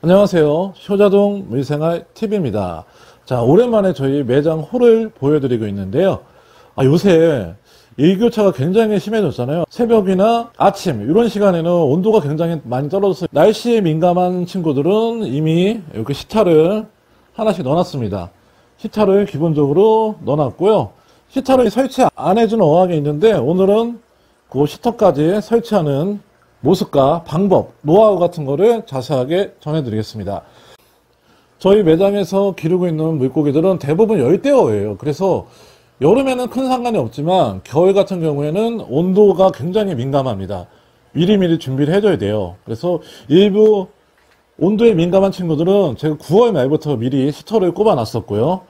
안녕하세요. 효자동 물생활 TV입니다. 자, 오랜만에 저희 매장 홀을 보여드리고 있는데요. 요새 일교차가 굉장히 심해졌잖아요. 새벽이나 아침 이런 시간에는 온도가 굉장히 많이 떨어져서 날씨에 민감한 친구들은 이미 이렇게 히터를 하나씩 넣어놨습니다. 히터를 기본적으로 넣어놨고요. 히터를 설치 안 해주는 어항이 있는데 오늘은 그 히터까지 설치하는 모습과 방법, 노하우 같은 거를 자세하게 전해드리겠습니다. 저희 매장에서 기르고 있는 물고기들은 대부분 열대어예요. 그래서 여름에는 큰 상관이 없지만 겨울 같은 경우에는 온도가 굉장히 민감합니다. 미리미리 준비를 해줘야 돼요. 그래서 일부 온도에 민감한 친구들은 제가 9월 말부터 미리 히터를 꼽아 놨었고요.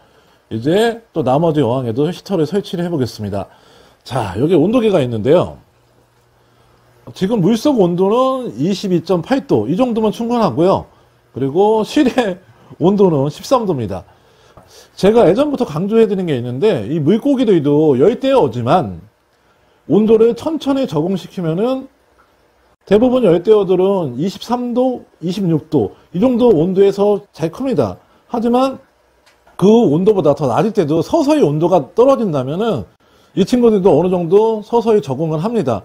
이제 또 나머지 어항에도 히터를 설치를 해보겠습니다. 자, 여기 온도계가 있는데요. 지금 물속 온도는 22.8도 이 정도면 충분하고요. 그리고 실내 온도는 13도입니다. 제가 예전부터 강조해드린 게 있는데 이 물고기들도 열대어지만 온도를 천천히 적응시키면은 대부분 열대어들은 23도, 26도 이 정도 온도에서 잘 큽니다. 하지만 그 온도보다 더 낮을 때도 서서히 온도가 떨어진다면은 이 친구들도 어느 정도 서서히 적응을 합니다.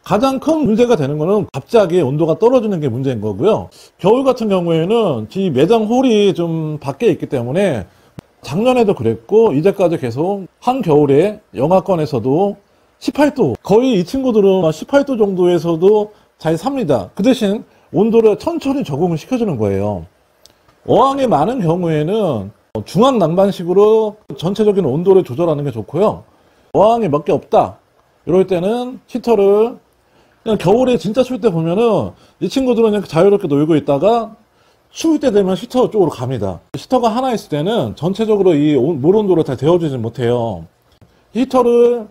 가장 큰 문제가 되는 거는 갑자기 온도가 떨어지는 게 문제인 거고요. 겨울 같은 경우에는 이 매장 홀이 좀 밖에 있기 때문에 작년에도 그랬고 이제까지 계속 한겨울에 영하권에서도 18도 거의 이 친구들은 18도 정도에서도 잘 삽니다. 그 대신 온도를 천천히 적응을 시켜주는 거예요. 어항이 많은 경우에는 중앙 난방식으로 전체적인 온도를 조절하는 게 좋고요. 어항이 몇 개 없다 이럴 때는 히터를 그냥 겨울에 진짜 추울 때 보면은 이 친구들은 그냥 자유롭게 놀고 있다가 추울 때 되면 히터 쪽으로 갑니다. 히터가 하나 있을 때는 전체적으로 이 물 온도를 다 데워주지 못해요. 히터를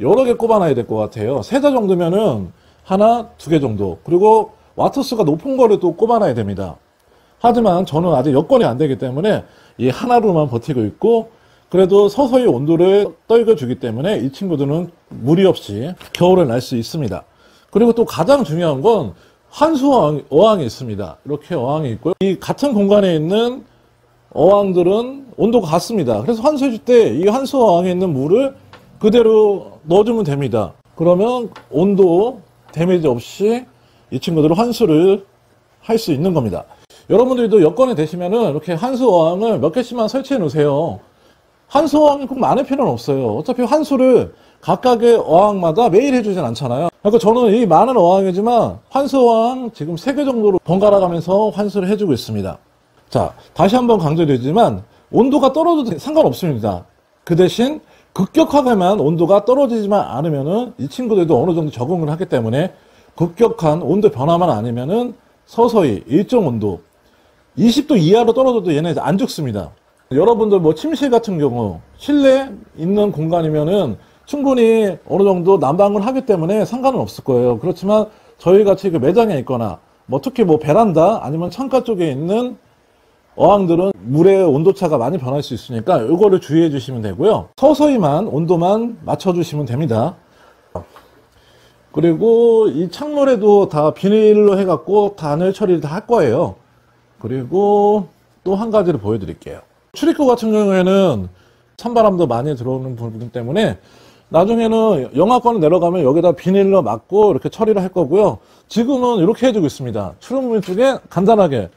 여러 개 꼽아놔야 될 것 같아요. 3대 정도면은 하나, 2개 정도. 그리고 와트수가 높은 거를 또 꼽아놔야 됩니다. 하지만 저는 아직 여건이 안 되기 때문에 이 하나로만 버티고 있고 그래도 서서히 온도를 떨궈주기 때문에 이 친구들은 무리 없이 겨울을 날 수 있습니다. 그리고 또 가장 중요한 건 환수 어항이 있습니다. 이렇게 어항이 있고요. 이 같은 공간에 있는 어항들은 온도가 같습니다. 그래서 환수해줄 때 이 환수 어항에 있는 물을 그대로 넣어주면 됩니다. 그러면 온도 데미지 없이 이 친구들은 환수를 할 수 있는 겁니다. 여러분들도 여건이 되시면은 이렇게 환수 어항을 몇 개씩만 설치해 놓으세요. 환수 어항이 꼭 많을 필요는 없어요. 어차피 환수를 각각의 어항마다 매일 해주진 않잖아요. 그러니까 저는 이 많은 어항이지만 환수 어항 지금 3개 정도로 번갈아 가면서 환수를 해주고 있습니다. 자, 다시 한번 강조드리지만 온도가 떨어져도 상관없습니다. 그 대신 급격하게만 온도가 떨어지지만 않으면은 이 친구들도 어느 정도 적응을 하기 때문에 급격한 온도 변화만 아니면은 서서히 일정 온도 20도 이하로 떨어져도 얘네 안 죽습니다. 여러분들 뭐 침실 같은 경우 실내 있는 공간이면은 충분히 어느 정도 난방을 하기 때문에 상관은 없을 거예요. 그렇지만 저희 같이 그 매장에 있거나 뭐 특히 뭐 베란다 아니면 창가 쪽에 있는 어항들은 물의 온도차가 많이 변할 수 있으니까 이거를 주의해 주시면 되고요. 서서히만 온도만 맞춰 주시면 됩니다. 그리고 이 창문에도 다 비닐로 해갖고 단열 처리를 다 할 거예요. 그리고 또 한 가지를 보여드릴게요. 출입구 같은 경우에는 찬바람도 많이 들어오는 부분 때문에 나중에는 영하권을 내려가면 여기다 비닐로 막고 이렇게 처리를 할 거고요. 지금은 이렇게 해주고 있습니다. 출입문 쪽에 간단하게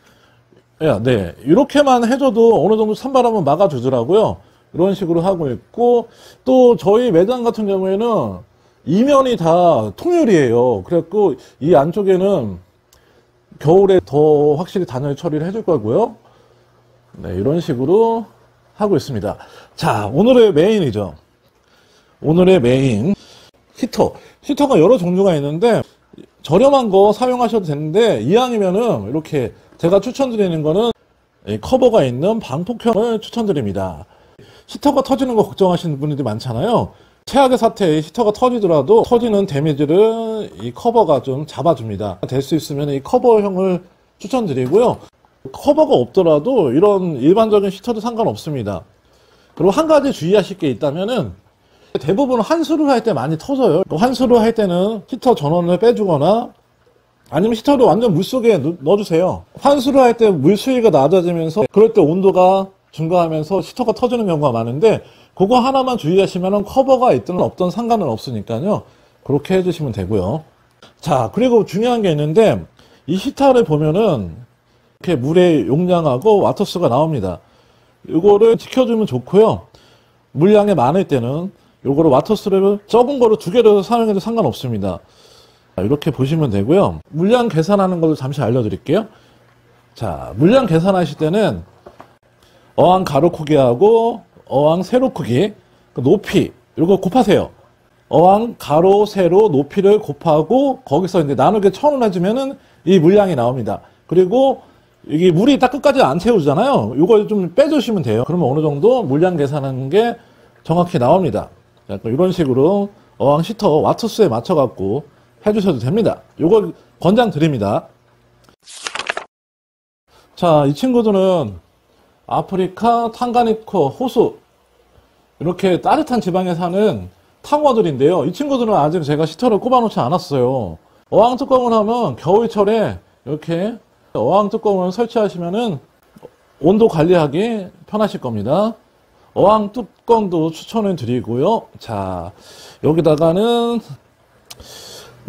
네 이렇게만 해줘도 어느 정도 찬바람은 막아주더라고요. 이런 식으로 하고 있고 또 저희 매장 같은 경우에는 이면이 다 통유리예요. 그래갖고 이 안쪽에는 겨울에 더 확실히 단열 처리를 해줄 거고요. 네, 이런 식으로 하고 있습니다. 자, 오늘의 메인이죠. 오늘의 메인 히터. 히터가 여러 종류가 있는데 저렴한 거 사용하셔도 되는데 이왕이면은 이렇게 제가 추천드리는 거는 커버가 있는 방폭형을 추천드립니다. 히터가 터지는 거 걱정하시는 분들이 많잖아요. 최악의 사태에 히터가 터지더라도 터지는 데미지를 이 커버가 좀 잡아줍니다. 될 수 있으면 이 커버형을 추천드리고요. 커버가 없더라도 이런 일반적인 히터도 상관없습니다. 그리고 한 가지 주의하실 게 있다면은 대부분 환수를 할 때 많이 터져요. 환수를 할 때는 히터 전원을 빼주거나 아니면 히터를 완전 물속에 넣어주세요. 환수를 할 때 물수위가 낮아지면서 그럴 때 온도가 증가하면서 히터가 터지는 경우가 많은데 그거 하나만 주의하시면 커버가 있든 없든 상관은 없으니까요. 그렇게 해주시면 되고요. 자, 그리고 중요한 게 있는데 이 히터를 보면은 이렇게 물의 용량하고 와터수가 나옵니다. 이거를 지켜주면 좋고요. 물량이 많을 때는 요거를 와터수를 적은 거를 두 개를 사용해도 상관없습니다. 이렇게 보시면 되고요. 물량 계산하는 것을 잠시 알려드릴게요. 자, 물량 계산하실 때는 어항 가로 크기하고 어항 세로 크기, 그 높이 이거 곱하세요. 어항 가로 세로 높이를 곱하고 거기서 이제 나누기 1000을 해주면은 이 물량이 나옵니다. 그리고 이게 물이 딱 끝까지 안 채우잖아요. 이걸 좀 빼주시면 돼요. 그러면 어느 정도 물량 계산하는 게 정확히 나옵니다. 이런 식으로 어항 시터 와트수에 맞춰갖고 해주셔도 됩니다. 이걸 권장 드립니다. 자, 이 친구들은 아프리카, 탕가니코, 호수 이렇게 따뜻한 지방에 사는 탕어들인데요. 이 친구들은 아직 제가 시터를 꼽아놓지 않았어요. 어항 뚜껑을 하면 겨울철에 이렇게 어항 뚜껑을 설치하시면은 온도 관리하기 편하실 겁니다. 어항 뚜껑도 추천을 드리고요. 자, 여기다가는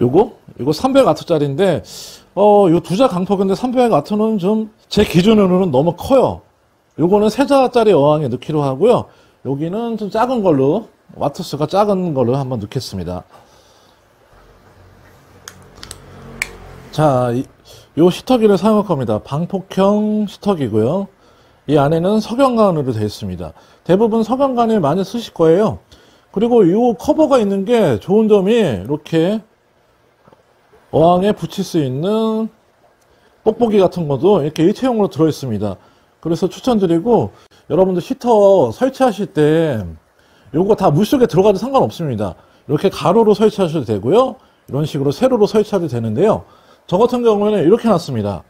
요거 300W짜리인데 요 두자 강폭인데 300W는 좀 제 기준으로는 너무 커요. 요거는 3자짜리 어항에 넣기로 하고요. 여기는 좀 작은 걸로 와트수가 작은 걸로 한번 넣겠습니다. 자, 요 시터기를 사용할 겁니다. 방폭형 시터기고요. 이 안에는 석연관으로 되어 있습니다. 대부분 석연관을 많이 쓰실 거예요. 그리고 이 커버가 있는 게 좋은 점이 이렇게 어항에 붙일 수 있는 뽁뽁이 같은 것도 이렇게 일체형으로 들어 있습니다. 그래서 추천드리고 여러분들 히터 설치하실 때 요거 다 물속에 들어가도 상관없습니다. 이렇게 가로로 설치하셔도 되고요. 이런 식으로 세로로 설치하도 되는데요. 저 같은 경우에는 이렇게 놨습니다.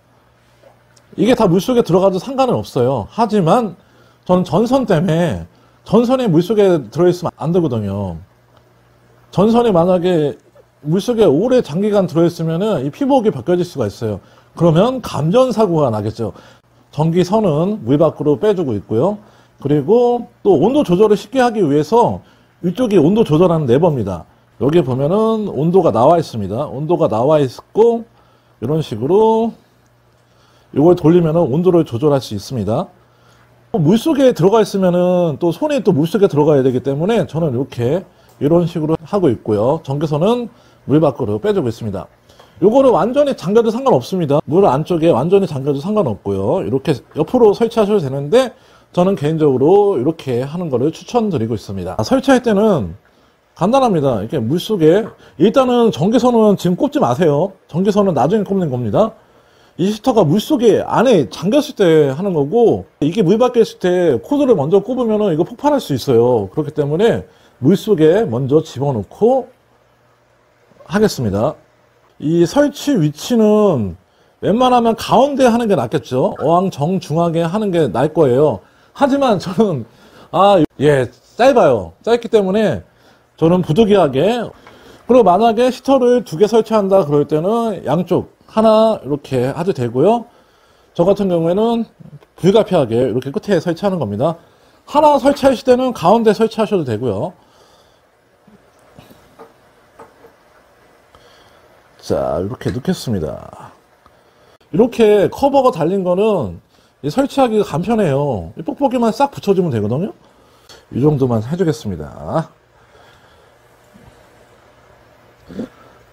이게 다 물속에 들어가도 상관은 없어요. 하지만 저는 전선 때문에 전선이 물속에 들어있으면 안 되거든요. 전선이 만약에 물속에 오래 장기간 들어있으면 이 피복이 벗겨질 수가 있어요. 그러면 감전사고가 나겠죠. 전기선은 물 밖으로 빼주고 있고요. 그리고 또 온도 조절을 쉽게 하기 위해서 이쪽이 온도 조절하는 레버입니다. 여기 보면은 온도가 나와 있습니다. 온도가 나와 있고 이런 식으로 이걸 돌리면 온도를 조절할 수 있습니다. 물속에 들어가 있으면은 또 손이 또 물속에 들어가야 되기 때문에 저는 이렇게 이런 식으로 하고 있고요. 전기선은 물 밖으로 빼주고 있습니다. 요거를 완전히 잠겨도 상관없습니다. 물 안쪽에 완전히 잠겨도 상관없고요. 이렇게 옆으로 설치하셔도 되는데 저는 개인적으로 이렇게 하는 거를 추천드리고 있습니다. 설치할 때는 간단합니다. 이렇게 물속에 일단은 전기선은 지금 꼽지 마세요. 전기선은 나중에 꼽는 겁니다. 이 히터가 물속에 안에 잠겼을 때 하는 거고 이게 물 밖에 있을 때 코드를 먼저 꼽으면 이거 폭발할 수 있어요. 그렇기 때문에 물속에 먼저 집어넣고 하겠습니다. 이 설치 위치는 웬만하면 가운데 하는 게 낫겠죠. 어항 정중앙에 하는 게 나을 거예요. 하지만 저는 짧아요. 짧기 때문에 저는 부득이하게 그리고 만약에 히터를 2개 설치한다 그럴 때는 양쪽 하나 이렇게 해도 되고요. 저 같은 경우에는 불가피하게 이렇게 끝에 설치하는 겁니다. 하나 설치하실 때는 가운데 설치하셔도 되고요. 자, 이렇게 넣겠습니다. 이렇게 커버가 달린 거는 설치하기가 간편해요. 이 뽁뽁이만 싹 붙여주면 되거든요. 이 정도만 해주겠습니다.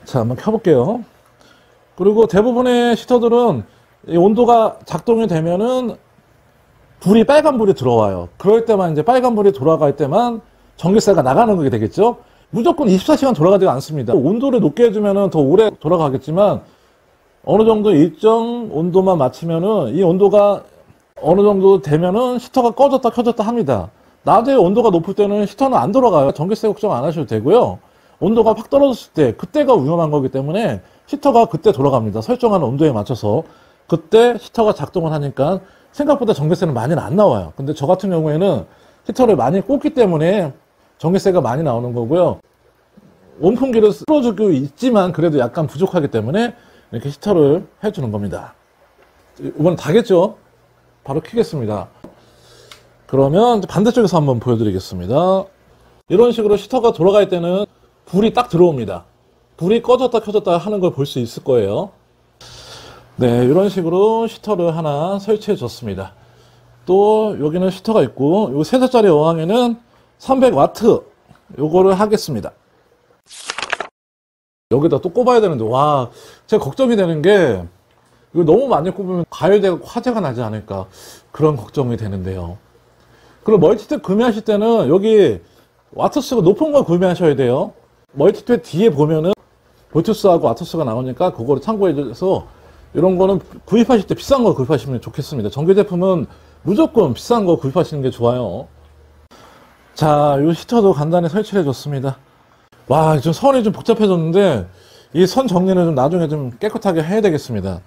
자, 한번 켜볼게요. 그리고 대부분의 히터들은 이 온도가 작동이 되면은 불이 빨간 불이 들어와요. 그럴 때만 이제 빨간 불이 돌아갈 때만 전기세가 나가는 거게 되겠죠. 무조건 24시간 돌아가지 않습니다. 온도를 높게 해주면 더 오래 돌아가겠지만 어느 정도 일정 온도만 맞추면은 이 온도가 어느 정도 되면은 히터가 꺼졌다 켜졌다 합니다. 낮에 온도가 높을 때는 히터는 안 돌아가요. 전기세 걱정 안 하셔도 되고요. 온도가 확 떨어졌을 때 그때가 위험한 거기 때문에 히터가 그때 돌아갑니다. 설정한 온도에 맞춰서 그때 히터가 작동을 하니까 생각보다 전기세는 많이는 안 나와요. 근데 저 같은 경우에는 히터를 많이 꽂기 때문에 전기세가 많이 나오는 거고요. 온풍기를 쓸어주고 있지만 그래도 약간 부족하기 때문에 이렇게 히터를 해주는 겁니다. 이번엔 다겠죠? 바로 켜겠습니다. 그러면 반대쪽에서 한번 보여드리겠습니다. 이런 식으로 히터가 돌아갈 때는 불이 딱 들어옵니다. 불이 꺼졌다 켜졌다 하는 걸 볼 수 있을 거예요. 네, 이런 식으로 히터를 하나 설치해 줬습니다. 또 여기는 히터가 있고, 요 3살짜리 어항에는 300W 요거를 하겠습니다. 여기다 또 꼽아야 되는데, 와, 제가 걱정이 되는 게 이거 너무 많이 꼽으면 가열되고 화재가 나지 않을까, 그런 걱정이 되는데요. 그리고 멀티탭 구매하실 때는 여기 와트수가 높은 걸 구매하셔야 돼요. 멀티탭 뒤에 보면은 볼트수하고 와트수가 나오니까 그거를 참고해서 이런 거는 구입하실 때 비싼 거 구입하시면 좋겠습니다. 전기 제품은 무조건 비싼 거 구입하시는 게 좋아요. 자, 이 히터도 간단히 설치해 줬습니다. 와, 좀 선이 좀 복잡해졌는데 이 선 정리는 좀 나중에 좀 깨끗하게 해야 되겠습니다.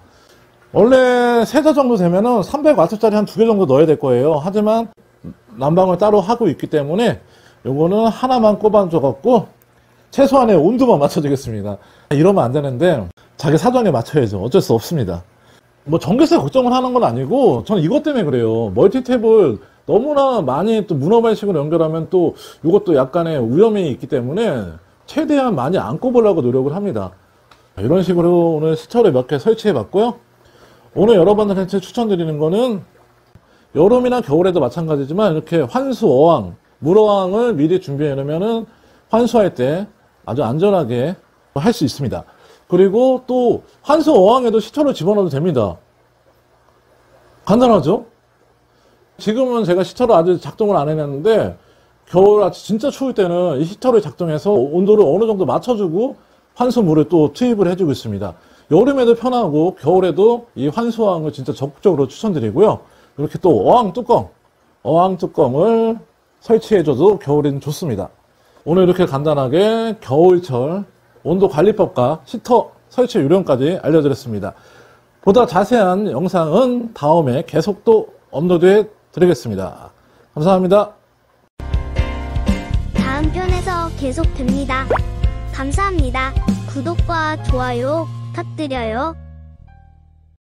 원래 세자 정도 되면은 300W짜리 한 2개 정도 넣어야 될 거예요. 하지만 난방을 따로 하고 있기 때문에 요거는 하나만 꼽아줘 갖고 최소한의 온도만 맞춰주겠습니다. 이러면 안 되는데 자기 사정에 맞춰야죠. 어쩔 수 없습니다. 뭐 전기세 걱정을 하는 건 아니고 저는 이것 때문에 그래요. 멀티탭을 너무나 많이 또 문어발식으로 연결하면 또 이것도 약간의 위험이 있기 때문에 최대한 많이 안 꼽으려고 노력을 합니다. 이런 식으로 오늘 히터를 몇 개 설치해 봤고요. 오늘 여러분들한테 추천드리는 거는 여름이나 겨울에도 마찬가지지만 이렇게 환수 어항, 물어항을 미리 준비해 놓으면은 환수할 때 아주 안전하게 할 수 있습니다. 그리고 또 환수 어항에도 시터를 집어넣어도 됩니다. 간단하죠? 지금은 제가 시터를 아직 작동을 안 해놨는데 겨울같이 진짜 추울 때는 이 히터를 작동해서 온도를 어느 정도 맞춰주고 환수물을 또 투입을 해주고 있습니다. 여름에도 편하고 겨울에도 이 환수어항을 진짜 적극적으로 추천드리고요. 이렇게 또 어항 뚜껑을 설치해줘도 겨울에는 좋습니다. 오늘 이렇게 간단하게 겨울철 온도 관리법과 히터 설치 요령까지 알려드렸습니다. 보다 자세한 영상은 다음에 계속 또 업로드해 드리겠습니다. 감사합니다. 다음 편에서 계속됩니다. 감사합니다. 구독과 좋아요 부탁드려요.